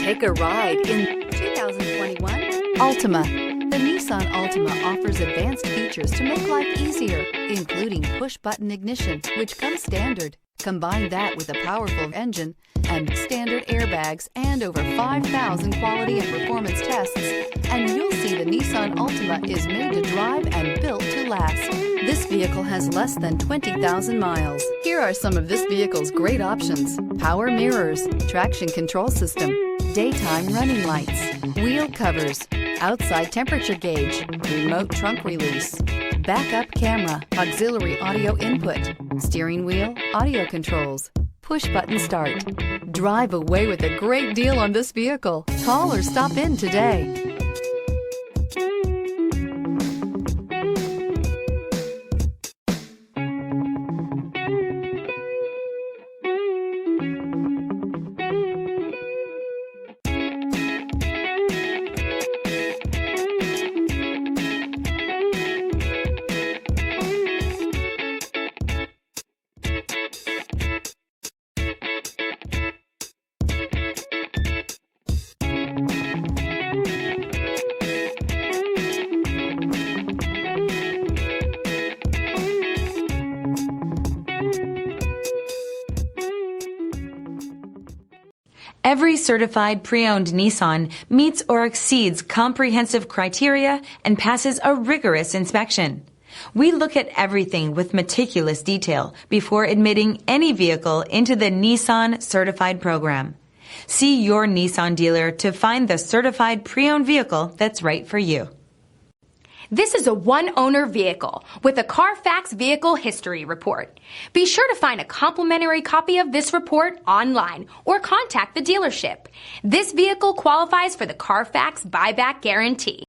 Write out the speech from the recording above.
Take a ride in 2021 Altima. The Nissan Altima offers advanced features to make life easier, including push-button ignition, which comes standard. Combine that with a powerful engine and standard airbags and over 5,000 quality and performance tests, and you'll see the Nissan Altima is made to drive and built to last. This vehicle has less than 20,000 miles. Here are some of this vehicle's great options: power mirrors, traction control system, daytime running lights, wheel covers, outside temperature gauge, remote trunk release, backup camera, auxiliary audio input, steering wheel audio controls, push button start. Drive away with a great deal on this vehicle. Call or stop in today. Every certified pre-owned Nissan meets or exceeds comprehensive criteria and passes a rigorous inspection. We look at everything with meticulous detail before admitting any vehicle into the Nissan Certified Program. See your Nissan dealer to find the certified pre-owned vehicle that's right for you. This is a one-owner vehicle with a Carfax Vehicle History Report. Be sure to find a complimentary copy of this report online or contact the dealership. This vehicle qualifies for the Carfax Buyback Guarantee.